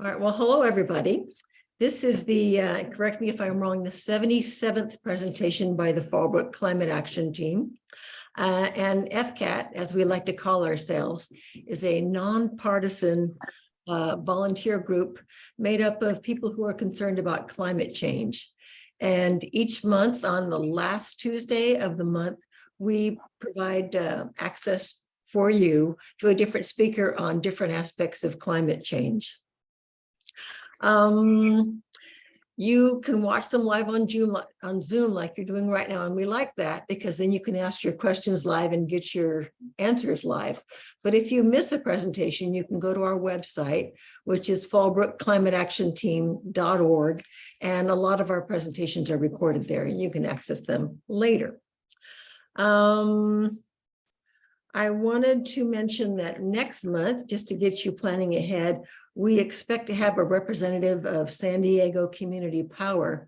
All right, well, hello, everybody. This is the, correct me if I'm wrong, the 77th presentation by the Fallbrook Climate Action Team. And FCAT, as we like to call ourselves, is a nonpartisan volunteer group made up of people who are concerned about climate change. And each month on the last Tuesday of the month, we provide access for you to a different speaker on different aspects of climate change. You can watch them live on Zoom like you're doing right now. And we like that because then you can ask your questions live and get your answers live. But if you miss a presentation, you can go to our website, which is fallbrookclimateactionteam.org. And a lot of our presentations are recorded there and you can access them later. I wanted to mention that next month, just to get you planning ahead, we expect to have a representative of San Diego Community Power,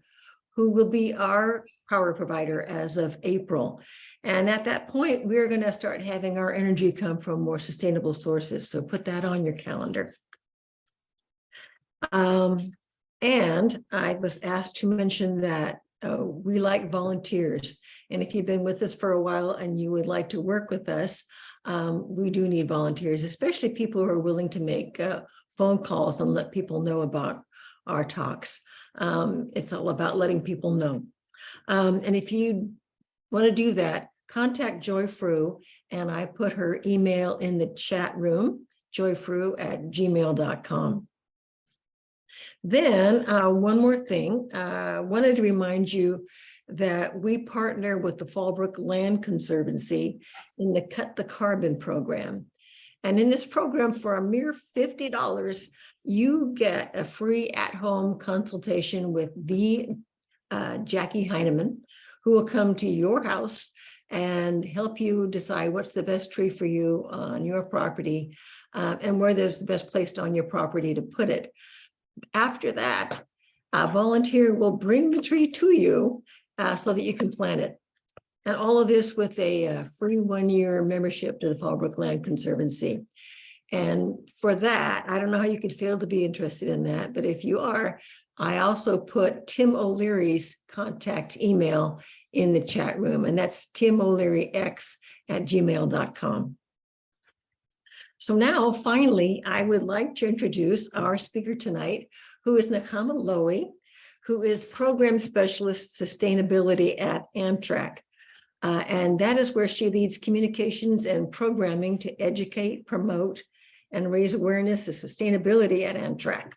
who will be our power provider as of April. And at that point, we're going to start having our energy come from more sustainable sources. So put that on your calendar. And I was asked to mention that we like volunteers. And if you've been with us for a while and you would like to work with us, we do need volunteers, especially people who are willing to make phone calls and let people know about our talks. It's all about letting people know. And if you want to do that, contact Joy Frew, and I put her email in the chat room, joyfrew@gmail.com. Then one more thing, I wanted to remind you that we partner with the Fallbrook Land Conservancy in the Cut the Carbon program. And in this program, for a mere $50, you get a free at-home consultation with the Jackie Heineman, who will come to your house and help you decide what's the best tree for you on your property and where there's the best place on your property to put it. After that, a volunteer will bring the tree to you so that you can plant it. And all of this with a free 1-year membership to the Fallbrook Land Conservancy. And for that, I don't know how you could fail to be interested in that, but if you are, I also put Tim O'Leary's contact email in the chat room, and that's timolearyx@gmail.com. So now, finally, I would like to introduce our speaker tonight, who is Nechama Lowy, who is Program Specialist Sustainability at Amtrak. And that is where she leads communications and programming to educate, promote, and raise awareness of sustainability at Amtrak.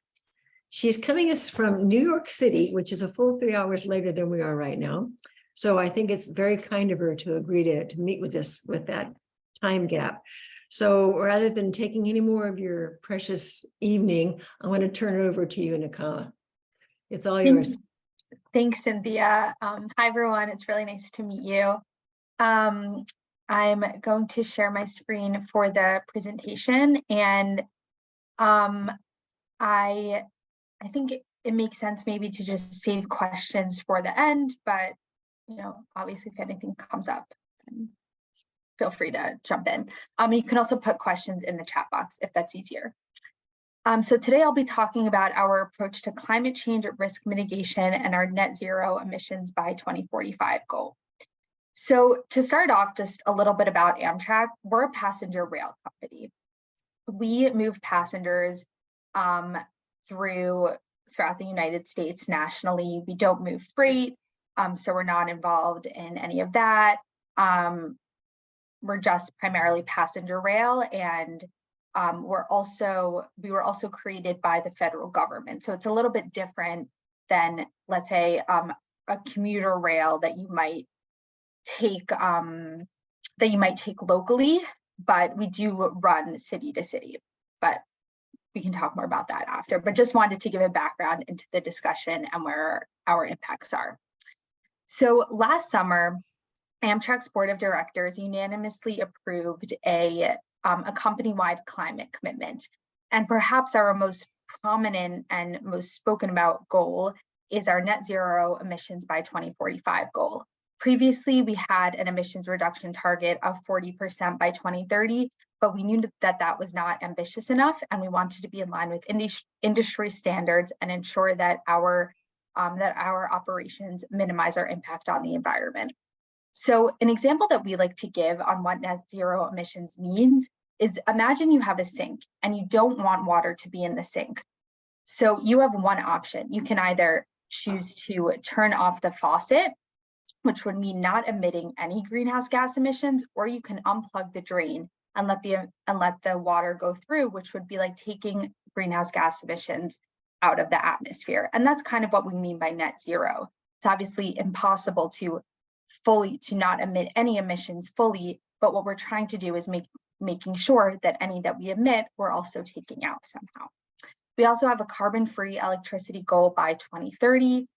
She's coming us from New York City, which is a full 3 hours later than we are right now. So I think it's very kind of her to agree to meet with us with that time gap. So rather than taking any more of your precious evening, I'm going to turn it over to you, Nechama. It's all yours. Thanks, Cynthia. Hi, everyone. It's really nice to meet you. I'm going to share my screen for the presentation, and I think it makes sense maybe to just save questions for the end, but obviously if anything comes up, then feel free to jump in. You can also put questions in the chat box if that's easier. So today I'll be talking about our approach to climate change risk mitigation and our net zero emissions by 2045 goal. So to start off, just a little bit about Amtrak. We're a passenger rail company. We move passengers throughout the United States nationally. We don't move freight, so we're not involved in any of that. We're just primarily passenger rail, and we were also created by the federal government. So it's a little bit different than, let's say, a commuter rail that you might take locally, but we do run city to city. But we can talk more about that after. But just wanted to give a background into the discussion and where our impacts are. So last summer, Amtrak's board of directors unanimously approved a company-wide climate commitment. And perhaps our most prominent and most spoken about goal is our net zero emissions by 2045 goal. Previously, we had an emissions reduction target of 40% by 2030, but we knew that that was not ambitious enough, and we wanted to be in line with industry standards and ensure that our operations minimize our impact on the environment. So an example that we like to give on what net zero emissions means is, imagine you have a sink and you don't want water to be in the sink. So you have one option. You can either choose to turn off the faucet, which would mean not emitting any greenhouse gas emissions, or you can unplug the drain and let the water go through, which would be like taking greenhouse gas emissions out of the atmosphere. And that's kind of what we mean by net zero. It's obviously impossible to not emit any emissions fully, but what we're trying to do is making sure that any that we emit, we're also taking out somehow. We also have a carbon-free electricity goal by 2030.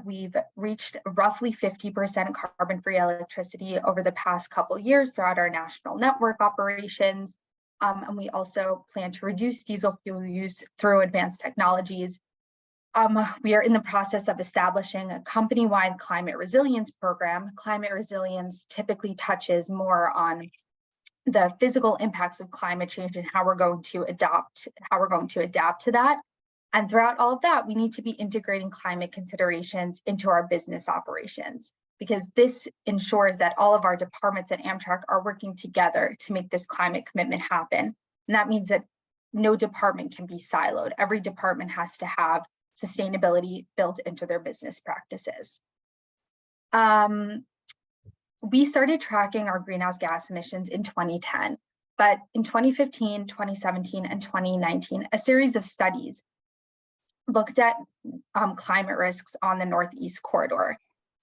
We've reached roughly 50% carbon-free electricity over the past couple of years throughout our national network operations. And we also plan to reduce diesel fuel use through advanced technologies. We are in the process of establishing a company-wide climate resilience program. Climate resilience typically touches more on the physical impacts of climate change and how we're going to adapt to that. And throughout all of that, we need to be integrating climate considerations into our business operations, because this ensures that all of our departments at Amtrak are working together to make this climate commitment happen. And that means that no department can be siloed. Every department has to have sustainability built into their business practices. We started tracking our greenhouse gas emissions in 2010, but in 2015, 2017, and 2019, a series of studies looked at climate risks on the Northeast corridor.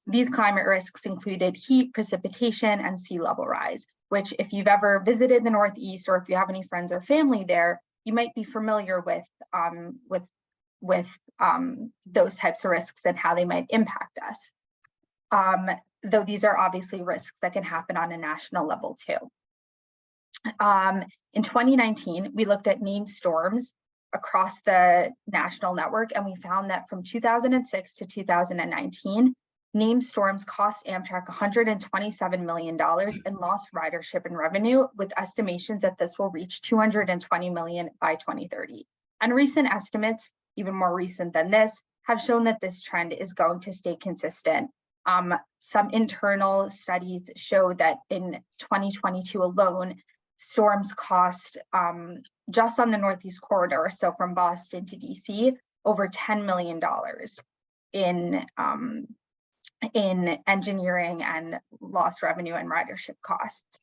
These climate risks included heat, precipitation, and sea level rise, which, if you've ever visited the Northeast or if you have any friends or family there, you might be familiar with those types of risks and how they might impact us. Though these are obviously risks that can happen on a national level too. In 2019, we looked at named storms across the national network, and we found that from 2006 to 2019, named storms cost Amtrak $127 million in lost ridership and revenue, with estimations that this will reach $220 million by 2030. And recent estimates, even more recent than this, have shown that this trend is going to stay consistent. Some internal studies show that in 2022 alone, storms cost, just on the Northeast corridor, so from Boston to DC, over $10 million in engineering and lost revenue and ridership costs.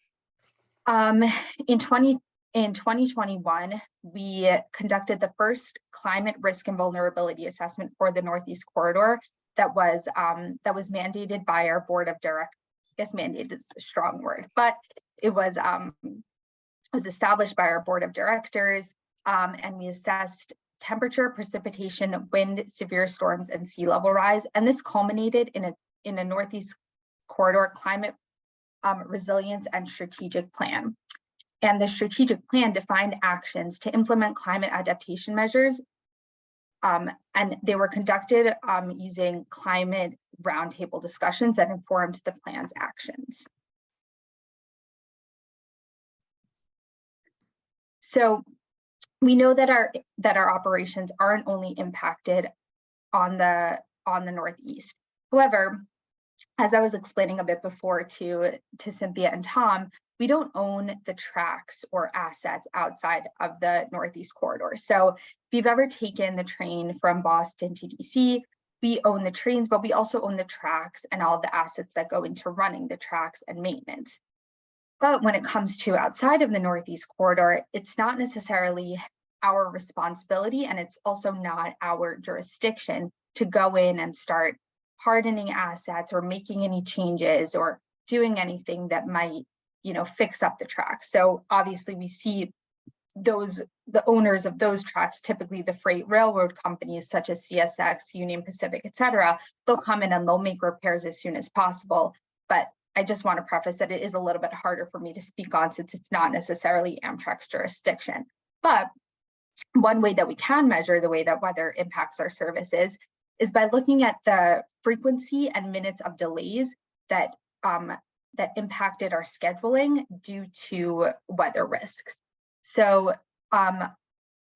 In 2021, we conducted the first climate risk and vulnerability assessment for the Northeast corridor that was mandated by our board of directors. I guess mandated is a strong word, but it was established by our board of directors, and we assessed temperature, precipitation, wind, severe storms, and sea level rise. And this culminated in a Northeast corridor climate resilience and strategic plan. And the strategic plan defined actions to implement climate adaptation measures, and they were conducted using climate roundtable discussions that informed the plan's actions. So we know that our operations aren't only impacted on the Northeast. However, as I was explaining a bit before to Cynthia and Tom, we don't own the tracks or assets outside of the Northeast corridor. So if you've ever taken the train from Boston to DC, we own the trains, but we also own the tracks and all of the assets that go into running the tracks and maintenance. But when it comes to outside of the Northeast corridor, it's not necessarily our responsibility, and it's also not our jurisdiction to go in and start hardening assets or making any changes or doing anything that might, fix up the tracks. So obviously we see the owners of those tracks, typically the freight railroad companies such as CSX, Union Pacific, et cetera, they'll come in and they'll make repairs as soon as possible. But I just want to preface that it is a little bit harder for me to speak on since it's not necessarily Amtrak's jurisdiction. But one way that we can measure the way that weather impacts our services is by looking at the frequency and minutes of delays that that impacted our scheduling due to weather risks. So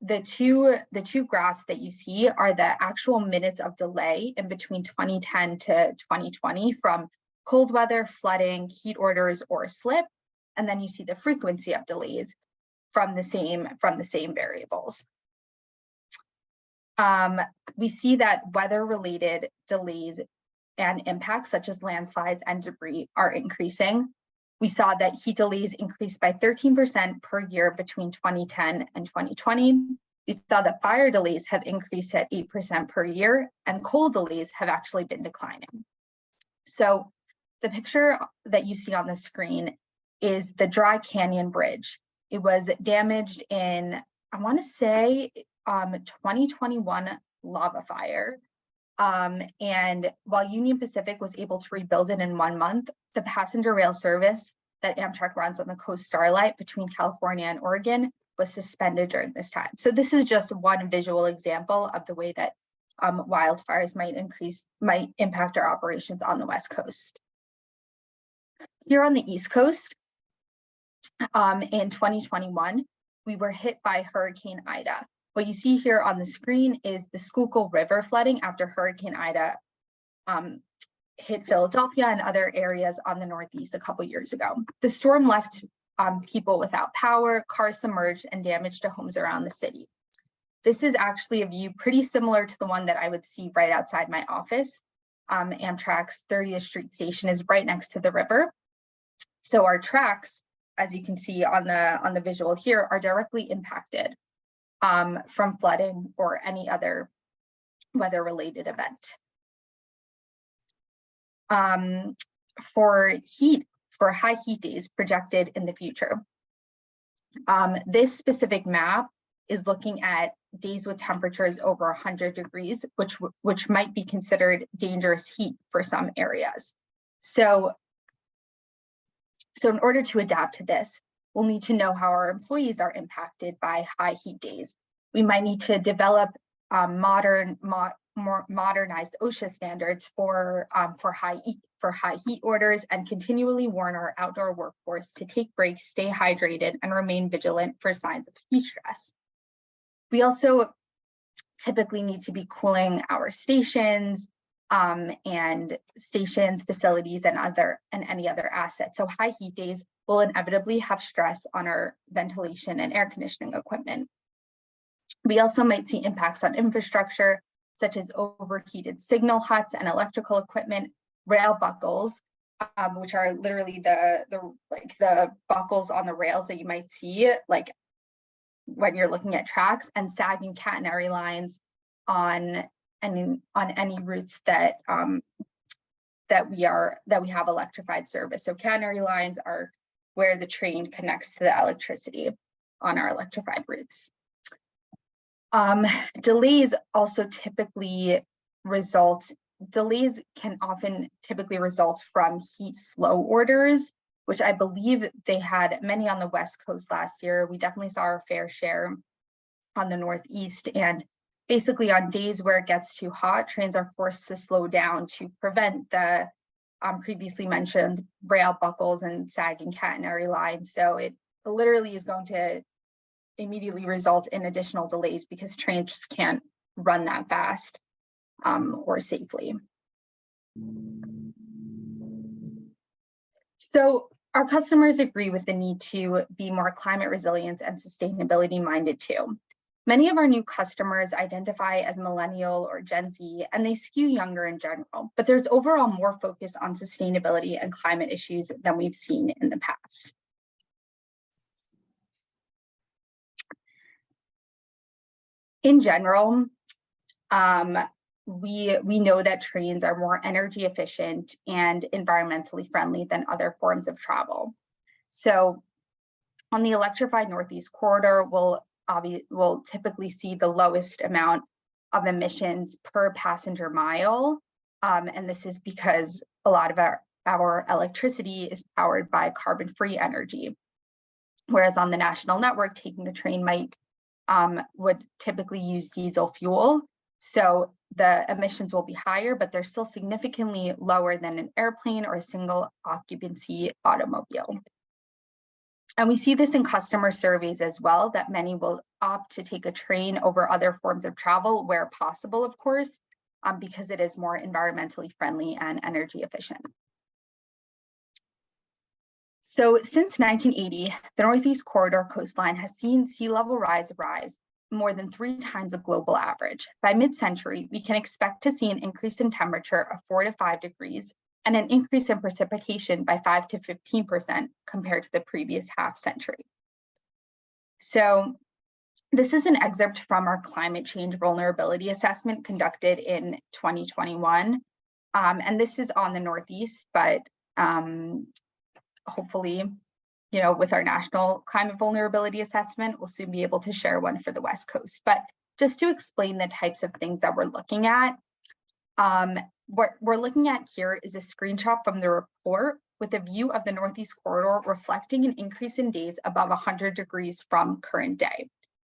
the two graphs that you see are the actual minutes of delay in between 2010 to 2020 from cold weather, flooding, heat orders, or slip. And then you see the frequency of delays from the same variables. We see that weather-related delays and impacts such as landslides and debris are increasing. We saw that heat delays increased by 13% per year between 2010 and 2020. We saw that fire delays have increased at 8% per year, and coal delays have actually been declining. So the picture that you see on the screen is the Dry Canyon Bridge. It was damaged in, I want to say, 2021 lava fire. And while Union Pacific was able to rebuild it in 1 month, the passenger rail service that Amtrak runs on the coast Starlight between California and Oregon was suspended during this time. So this is just one visual example of the way that wildfires might impact our operations on the West Coast. Here on the East Coast, in 2021, we were hit by Hurricane Ida. What you see here on the screen is the Schuylkill River flooding after Hurricane Ida hit Philadelphia and other areas on the Northeast a couple years ago. The storm left people without power, cars submerged, and damage to homes around the city. This is actually a view pretty similar to the one that I would see right outside my office. Amtrak's 30th Street station is right next to the river. So our tracks, as you can see on the visual here, are directly impacted from flooding or any other weather-related event. For high heat days projected in the future, this specific map is looking at days with temperatures over 100 degrees, which might be considered dangerous heat for some areas. So in order to adapt to this, we'll need to know how our employees are impacted by high heat days. We might need to develop more modernized OSHA standards for high heat orders, and continually warn our outdoor workforce to take breaks, stay hydrated, and remain vigilant for signs of heat stress. We also typically need to be cooling our stations, facilities, and any other assets. So high heat days will inevitably have stress on our ventilation and air conditioning equipment. We also might see impacts on infrastructure, such as overheated signal huts and electrical equipment, rail buckles, which are literally the buckles on the rails that you might see like when you're looking at tracks, and sagging catenary lines on any routes that we have electrified service. So catenary lines are where the train connects to the electricity on our electrified routes. Delays can often typically result from heat slow orders, which I believe they had many on the West Coast last year. We definitely saw our fair share on the Northeast, and basically on days where it gets too hot, trains are forced to slow down to prevent the previously mentioned rail buckles and sagging catenary lines. So it literally is going to immediately result in additional delays because trains just can't run that fast or safely. So our customers agree with the need to be more climate resilient and sustainability minded too. Many of our new customers identify as millennial or Gen Z, and they skew younger in general, but there's overall more focus on sustainability and climate issues than we've seen in the past. In general, we know that trains are more energy efficient and environmentally friendly than other forms of travel. So on the electrified Northeast corridor, we'll typically see the lowest amount of emissions per passenger mile. And this is because a lot of our electricity is powered by carbon-free energy. Whereas on the national network, taking a train would typically use diesel fuel. So the emissions will be higher, but they're still significantly lower than an airplane or a single occupancy automobile. And we see this in customer surveys as well, that many will opt to take a train over other forms of travel where possible, of course, because it is more environmentally friendly and energy efficient. So since 1980, the Northeast Corridor coastline has seen sea level rise more than 3 times the global average. By mid-century, we can expect to see an increase in temperature of 4 to 5 degrees and an increase in precipitation by 5 to 15% compared to the previous half century. So this is an excerpt from our climate change vulnerability assessment conducted in 2021. And this is on the Northeast, but hopefully, with our national climate vulnerability assessment, we'll soon be able to share one for the West Coast. But just to explain the types of things that we're looking at, what we're looking at here is a screenshot from the report with a view of the Northeast Corridor reflecting an increase in days above 100 degrees from current day.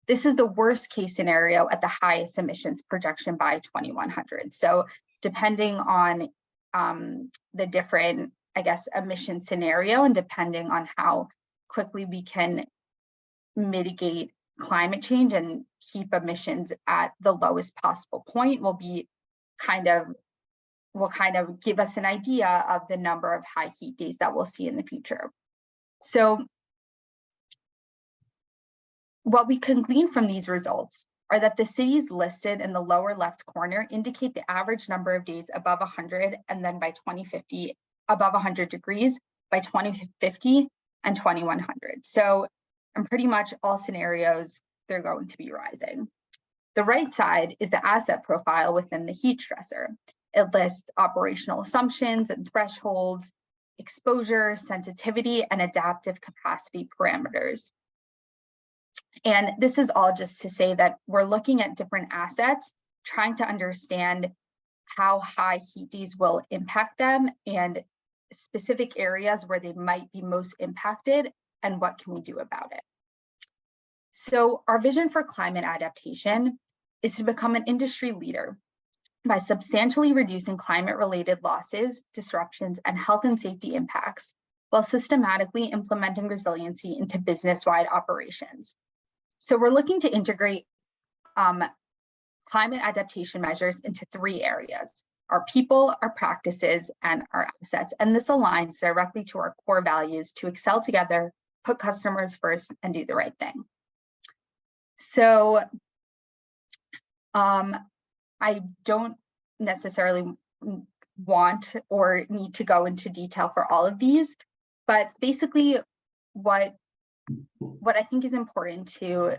This is the worst case scenario at the highest emissions projection by 2100. So depending on the different, emission scenario, and depending on how quickly we can mitigate climate change and keep emissions at the lowest possible point, will kind of give us an idea of the number of high heat days that we'll see in the future. So what we can glean from these results are that the cities listed in the lower left corner indicate the average number of days above 100, and then by 2050, above 100 degrees by 2050 and 2100. So in pretty much all scenarios, they're going to be rising. The right side is the asset profile within the heat stressor. It lists operational assumptions and thresholds, exposure, sensitivity, and adaptive capacity parameters. And this is all just to say that we're looking at different assets, trying to understand how high heat days will impact them and specific areas where they might be most impacted and what can we do about it. So our vision for climate adaptation is to become an industry leader by substantially reducing climate-related losses, disruptions, and health and safety impacts, while systematically implementing resiliency into business-wide operations. So we're looking to integrate climate adaptation measures into 3 areas: our people, our practices, and our assets. And this aligns directly to our core values to excel together, put customers first, and do the right thing. So I don't necessarily want or need to go into detail for all of these, but basically what I think is important to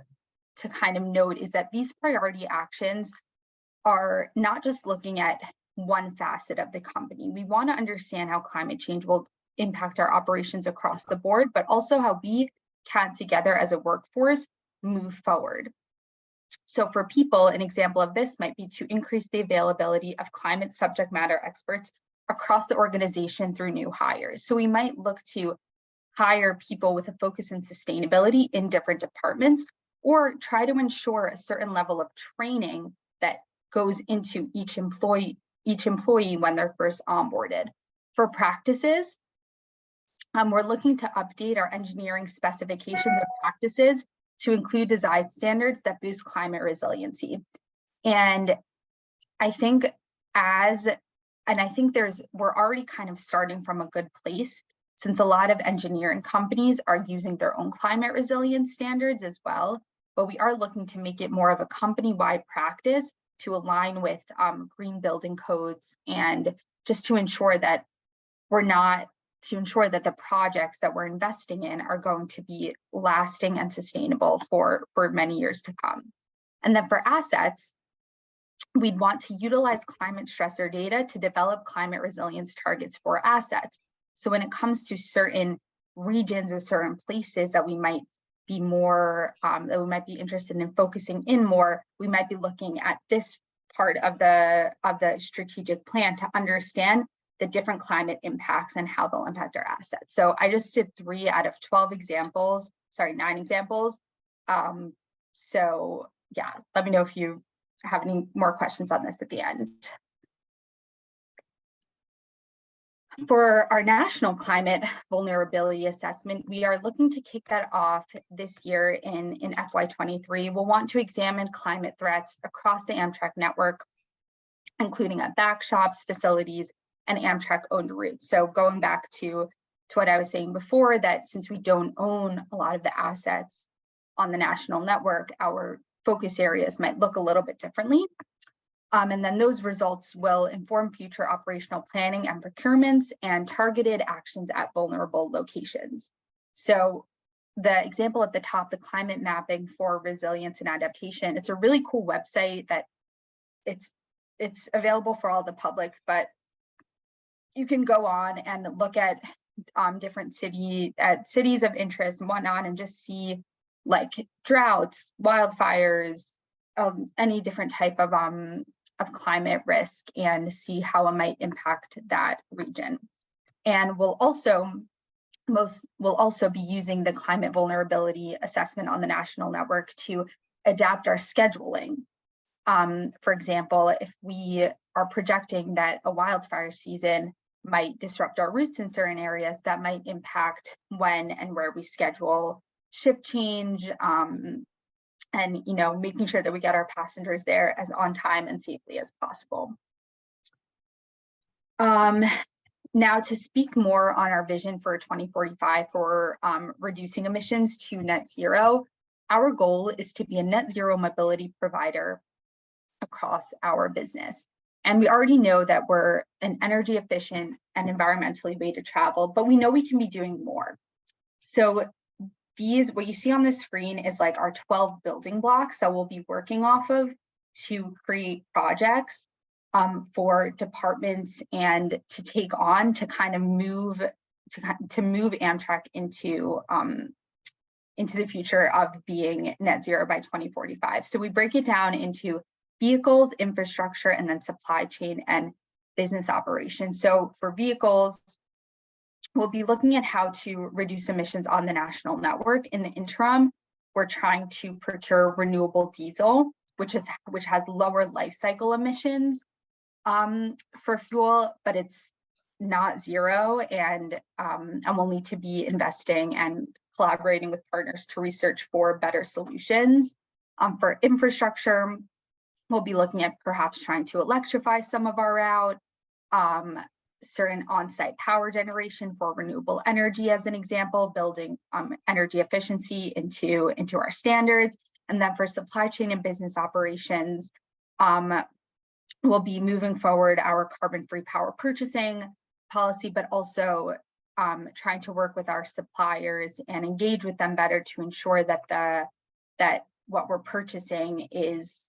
kind of note is that these priority actions are not just looking at one facet of the company. We want to understand how climate change will impact our operations across the board, but also how we can together as a workforce move forward. So for people, an example of this might be to increase the availability of climate subject matter experts across the organization through new hires. So we might look to hire people with a focus in sustainability in different departments, or try to ensure a certain level of training that goes into each employee when they're first onboarded. For practices, we're looking to update our engineering specifications and practices to include design standards that boost climate resiliency. And I think we're already kind of starting from a good place, since a lot of engineering companies are using their own climate resilience standards as well, but we are looking to make it more of a company-wide practice to align with green building codes, and just to ensure that the projects that we're investing in are going to be lasting and sustainable for many years to come. And then for assets, we'd want to utilize climate stressor data to develop climate resilience targets for assets. So when it comes to certain regions or certain places that we might be interested in focusing in more, we might be looking at this part of the strategic plan to understand the different climate impacts and how they'll impact our assets. So I just did 3 out of 9 examples. So yeah, let me know if you have any more questions on this at the end. For our national climate vulnerability assessment, we are looking to kick that off this year in FY23. We'll want to examine climate threats across the Amtrak network, including at back shops, facilities, and Amtrak owned routes. So going back to what I was saying before, that since we don't own a lot of the assets on the national network, our focus areas might look a little bit differently. And then those results will inform future operational planning and procurements and targeted actions at vulnerable locations. So the example at the top, the climate mapping for resilience and adaptation, it's a really cool website that it's available for all the public, but you can go on and look at different cities of interest and whatnot, and just see like droughts, wildfires, any different type of climate risk, and see how it might impact that region. And we'll also be using the climate vulnerability assessment on the national network to adapt our scheduling. For example, if we are projecting that a wildfire season might disrupt our routes in certain areas, that might impact when and where we schedule shift change, and making sure that we get our passengers there as on time and safely as possible. Now, to speak more on our vision for 2045 for reducing emissions to net zero, our goal is to be a net zero mobility provider across our business. And we already know that we're an energy efficient and environmentally way to travel, but we know we can be doing more. So what you see on the screen is like our 12 building blocks that we'll be working off of to create projects for departments and to take on to kind of move Amtrak into the future of being net zero by 2045. So we break it down into vehicles, infrastructure, and then supply chain and business operations. So for vehicles, we'll be looking at how to reduce emissions on the national network. In the interim, we're trying to procure renewable diesel, which has lower life cycle emissions for fuel, but it's not zero, and we'll need to be investing and collaborating with partners to research for better solutions. For infrastructure, we'll be looking at perhaps trying to electrify some of our route, certain on-site power generation for renewable energy, as an example, building energy efficiency into our standards. And then for supply chain and business operations, we'll be moving forward our carbon-free power purchasing policy, but also trying to work with our suppliers and engage with them better to ensure that what we're purchasing is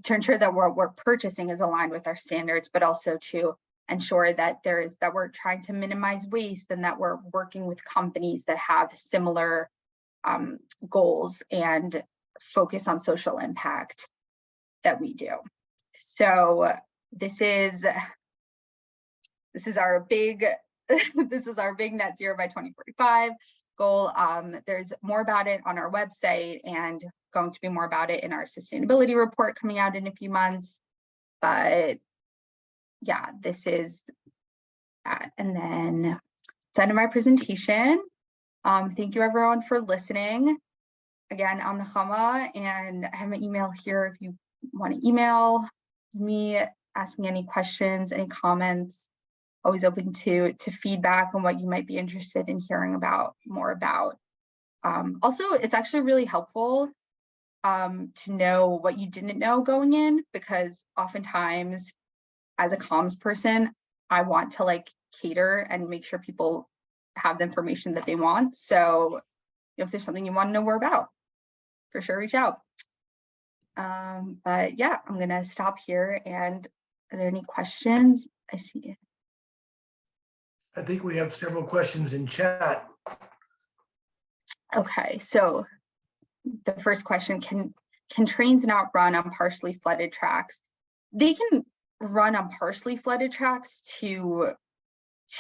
to ensure that what we're purchasing is aligned with our standards, but also to ensure that we're trying to minimize waste, and that we're working with companies that have similar goals and focus on social impact that we do. So this is our big net zero by 2045 goal. There's more about it on our website, and going to be more about it in our sustainability report coming out in a few months. But yeah, this is that. And then it's the end of my presentation. Thank you everyone for listening. Again, I'm Nechama, and I have an email here if you want to email me asking any questions, any comments. Always open to feedback on what you might be interested in hearing more about. Also, it's actually really helpful to know what you didn't know going in, because oftentimes as a comms person, I want to like cater and make sure people have the information that they want. So if there's something you want to know more about, for sure, reach out. But yeah, I'm gonna stop here. And are there any questions? I see it. I think we have several questions in chat. Okay, so the first question, can trains not run on partially flooded tracks? They can run on partially flooded tracks to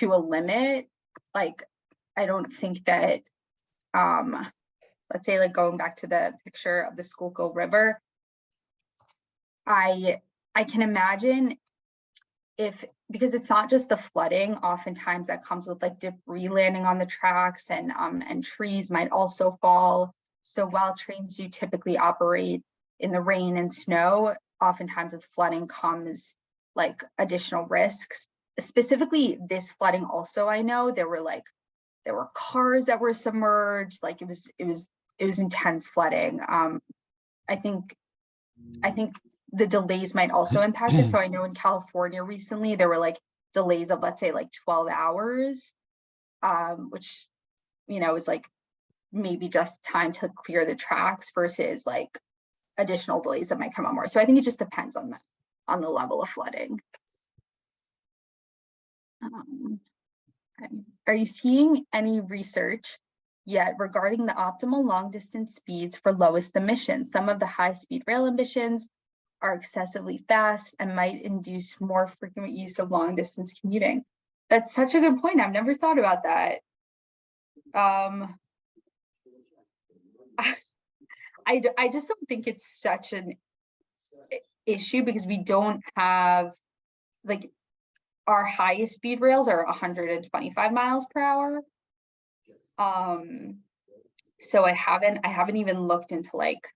a limit. Like, I don't think that, let's say like going back to the picture of the Schuylkill River, I can imagine because it's not just the flooding, oftentimes that comes with like debris landing on the tracks, and trees might also fall. So while trains do typically operate in the rain and snow, oftentimes with flooding comes like additional risks. Specifically this flooding also, I know there were cars that were submerged, like it was intense flooding. I think the delays might also impact it. So I know in California recently there were like delays of, let's say, like 12 hours, which, is like maybe just time to clear the tracks versus like additional delays that might come on more. So I think it just depends on the level of flooding. Are you seeing any research yet regarding the optimal long distance speeds for lowest emissions? Some of the high speed rail emissions are excessively fast and might induce more frequent use of long distance commuting. That's such a good point. I've never thought about that. I just don't think it's such an issue because we don't have, like, our highest speed rails are 125 miles per hour. So I haven't even looked into like,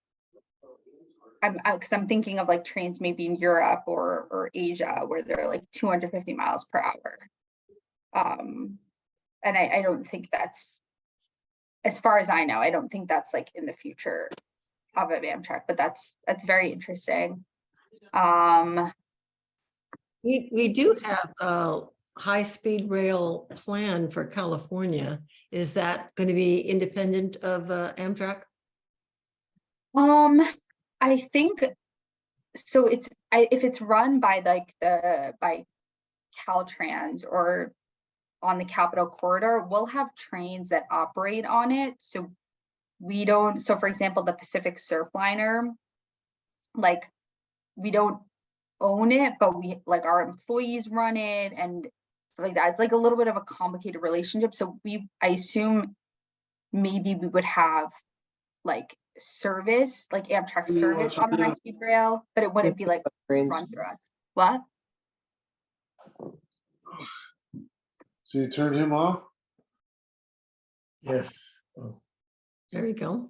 because I'm thinking of like trains maybe in Europe or Asia where they're like 250 miles per hour. And I don't think that's, as far as I know, I don't think that's like in the future of an Amtrak, but that's very interesting. We do have a high-speed rail plan for California. Is that going to be independent of Amtrak? I think so. If it's run by like by Caltrans or on the Capital Corridor, we'll have trains that operate on it. So we don't. So for example, the Pacific Surfliner, like we don't own it, but we, like, our employees run it and stuff like that. It's like a little bit of a complicated relationship. So I assume maybe we would have like service, like Amtrak service on the high speed rail, but it wouldn't be like run through us. What? So you turned him off? Yes. Oh, There you go.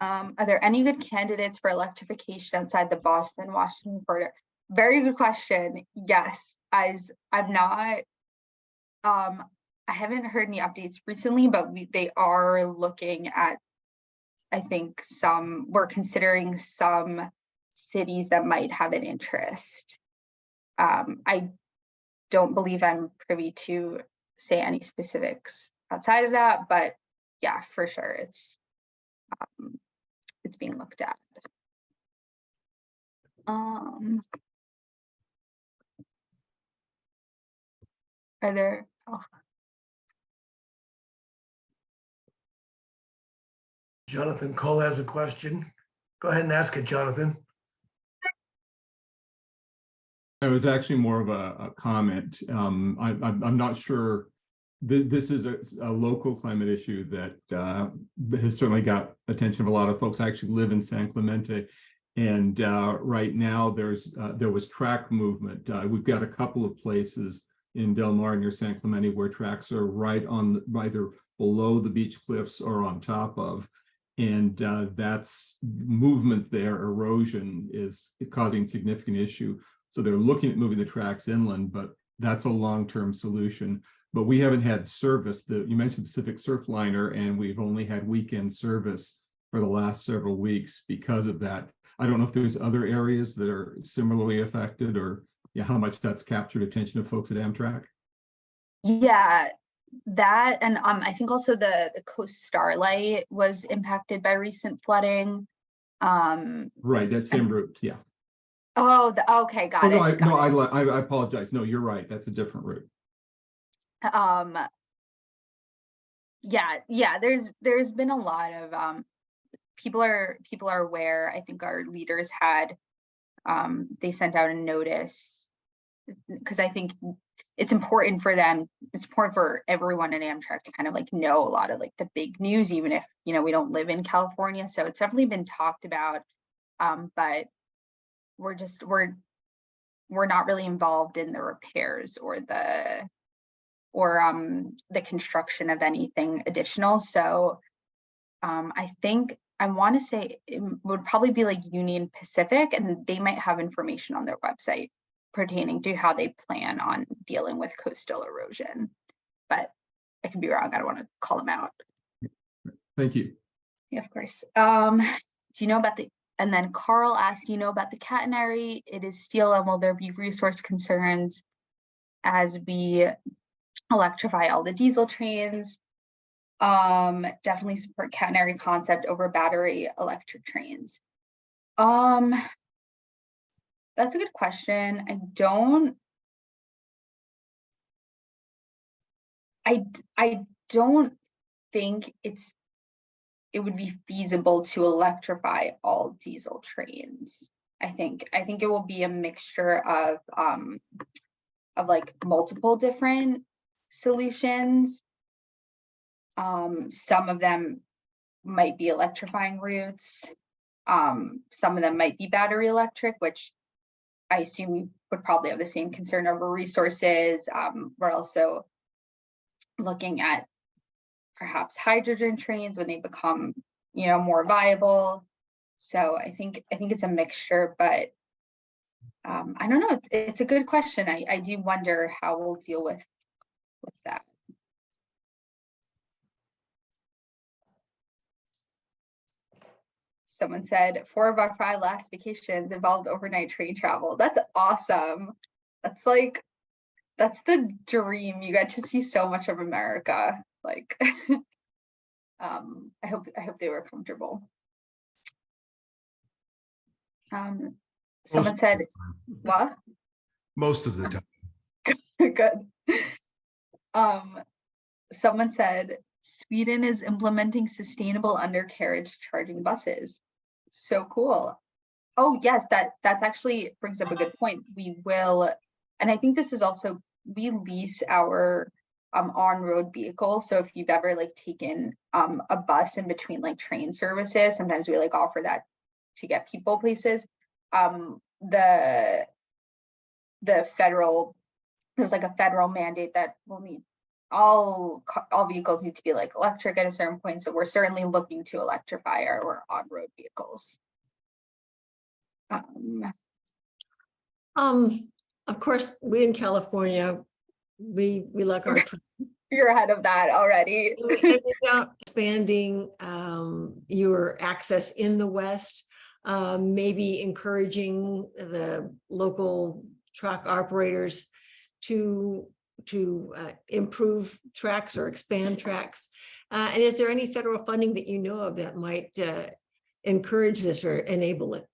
Are there any good candidates for electrification outside the Boston, Washington border? Very good question. Yes, as I'm not, I haven't heard any updates recently, but they are looking at, I think we're considering some cities that might have an interest. I don't believe I'm privy to say any specifics outside of that, but yeah, for sure, it's being looked at. Are there? Oh. Jonathan Cole has a question. Go ahead and ask it, Jonathan. It was actually more of a comment. I'm not sure. This is a local climate issue that has certainly got attention of a lot of folks. I actually live in San Clemente, and right now there was track movement. We've got a couple of places in Del Mar near San Clemente where tracks are right on either below the beach cliffs or on top of, and that's movement there. Erosion is causing significant issue. So they're looking at moving the tracks inland, but that's a long-term solution. But we haven't had service. You mentioned Pacific Surfliner, and we've only had weekend service for the last several weeks because of that. I don't know if there's other areas that are similarly affected, or how much that's captured attention of folks at Amtrak. Yeah, that, and I think also the coast Starlight was impacted by recent flooding. Right, that same route, yeah. Oh, okay, got it. I apologize. No, you're right. That's a different route. Yeah, there's been a lot of people are aware. I think our leaders had they sent out a notice because I think it's important for them, it's important for everyone in Amtrak to kind of like know a lot of like the big news, even if we don't live in California. So it's definitely been talked about. but we're not really involved in the repairs or the construction of anything additional. So I think I want to say it would probably be like Union Pacific, and they might have information on their website pertaining to how they plan on dealing with coastal erosion. But I could be wrong. I don't want to call them out. Thank you. Yeah, of course. Do you know about the, and then Carl asked, do you know about the catenary? It is steel, and will there be resource concerns as we electrify all the diesel trains? Definitely support catenary concept over battery electric trains. That's a good question. I don't think it would be feasible to electrify all diesel trains. I think it will be a mixture of like multiple different solutions. Some of them might be electrifying routes. Some of them might be battery electric, which I assume you would probably have the same concern over resources. We're also looking at perhaps hydrogen trains when they become, more viable. So I think it's a mixture, but I don't know. It's a good question. I do wonder how we'll deal with that. Someone said 4 of our 5 last vacations involved overnight train travel. That's awesome. That's the dream. You get to see so much of America. Like, I hope they were comfortable. Someone said, what? Most of the time. Good. Someone said, Sweden is implementing sustainable undercarriage charging buses. So cool. Oh yes, that's actually brings up a good point. We will, and I think this is also, we lease our on-road vehicles. So if you've ever like taken a bus in between like train services, sometimes we like offer that to get people places. The federal, there's like a federal mandate that will need all vehicles need to be like electric at a certain point. So we're certainly looking to electrify our on-road vehicles. Of course, we in California, we like our You're ahead of that already. Expanding your access in the West, maybe encouraging the local truck operators to improve tracks or expand tracks. And is there any federal funding that you know of that might encourage this or enable it?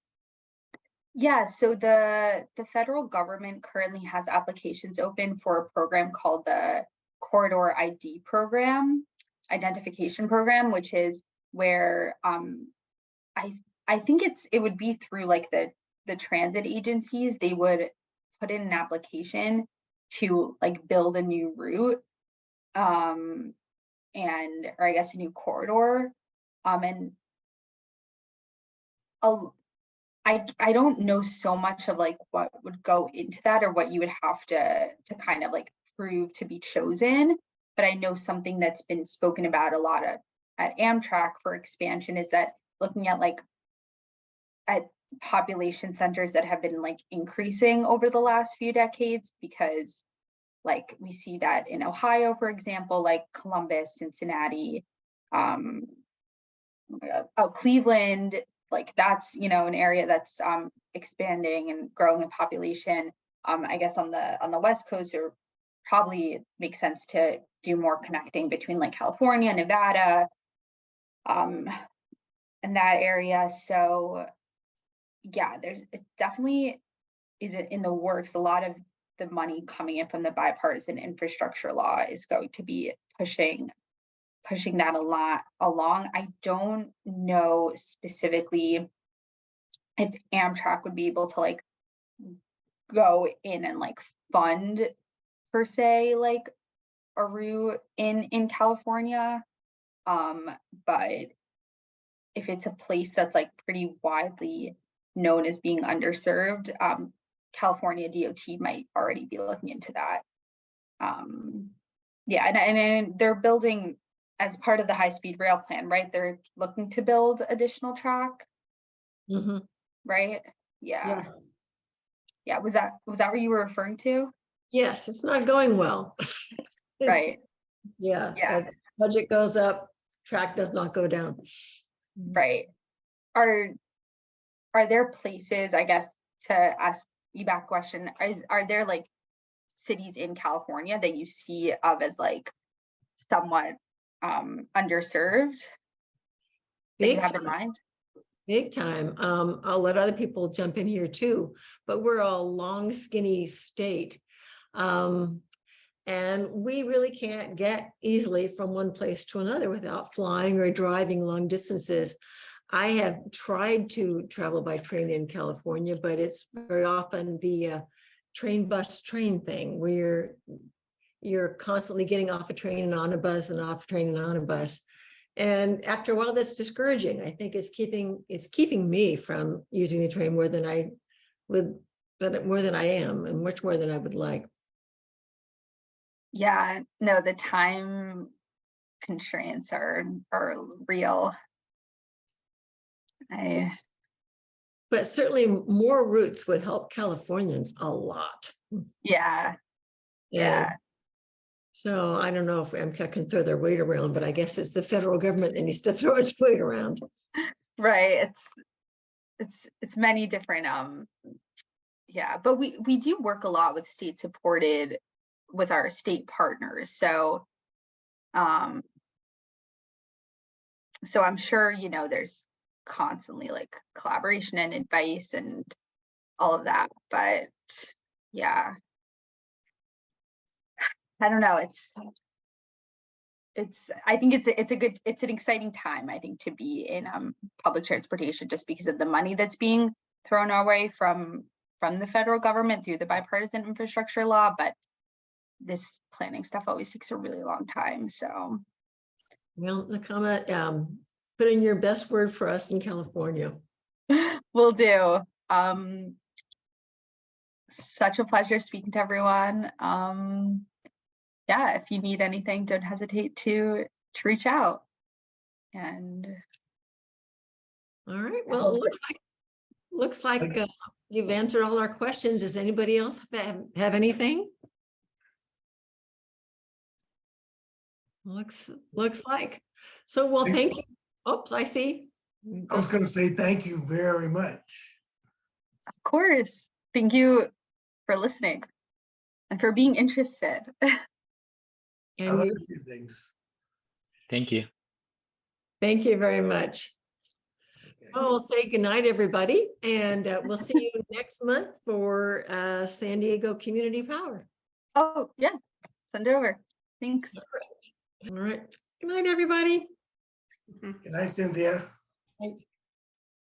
Yeah, so the federal government currently has applications open for a program called the Corridor ID program, identification program, which is where I think it would be through like the transit agencies. They would put in an application to like build a new route, or I guess a new corridor, and I don't know so much of like what would go into that or what you would have to kind of like prove to be chosen, but I know something that's been spoken about a lot at Amtrak for expansion is that looking at like at population centers that have been like increasing over the last few decades, because like we see that in Ohio, for example, like Columbus, Cincinnati, Cleveland, like that's, an area that's expanding and growing in population. I guess on the West Coast, it probably makes sense to do more connecting between like California, Nevada, and that area. So yeah, it definitely is in the works. A lot of the money coming in from the bipartisan infrastructure law is going to be pushing that a lot along. I don't know specifically if Amtrak would be able to like go in and like fund per se like a route in California, but if it's a place that's like pretty widely known as being underserved, California DOT might already be looking into that. Yeah, and they're building as part of the high-speed rail plan, right? They're looking to build additional track, Mhm. right? Yeah. Yeah. Yeah, was that what you were referring to? Yes, it's not going well. Right, Yeah. Yeah. Budget goes up, track does not go down. right. Are there places, I guess, to ask you back question, are there like cities in California that you see of as like somewhat underserved that you Big have in time. mind? Big time. I'll let other people jump in here too, but we're a long, skinny state. And we really can't get easily from one place to another without flying or driving long distances. I have tried to travel by train in California, but it's very often the train, bus, train thing where you're constantly getting off a train and on a bus and off a train and on a bus. And after a while, that's discouraging. I think it's keeping me from using the train more than I would, but more than I am, and much more than I would like. Yeah, no, the time constraints are real. But certainly more routes would help Californians a lot. Yeah, And so I don't know if Amtrak can throw their weight around, but I guess it's the federal government that needs to throw its weight around. right. It's many different yeah, but we do work a lot with state supported with our state partners. So so I'm sure, you know, there's constantly like collaboration and advice and all of that, but yeah, I don't know. I think it's an exciting time, I think, to be in public transportation, just because of the money that's being thrown our way from the federal government through the bipartisan infrastructure law. But this planning stuff always takes a really long time. So Well, Nechama, put in your best word for us in California. will do. Such a pleasure speaking to everyone. Yeah, if you need anything, don't hesitate to reach out. And All right. Well, it looks like you've answered all our questions. Does anybody else have anything? Looks like. So, well, thank you. Oops, I see. I was going to say thank you very much. of course, thank you for listening and for being interested. I And like you, a few things. Thank you. thank you very much. Okay. Well, we'll say goodnight, everybody, and we'll see you next month for San Diego Community Power. Oh, yeah, send it over. Thanks. All right. Good night, everybody. Good night, Cynthia. Thanks.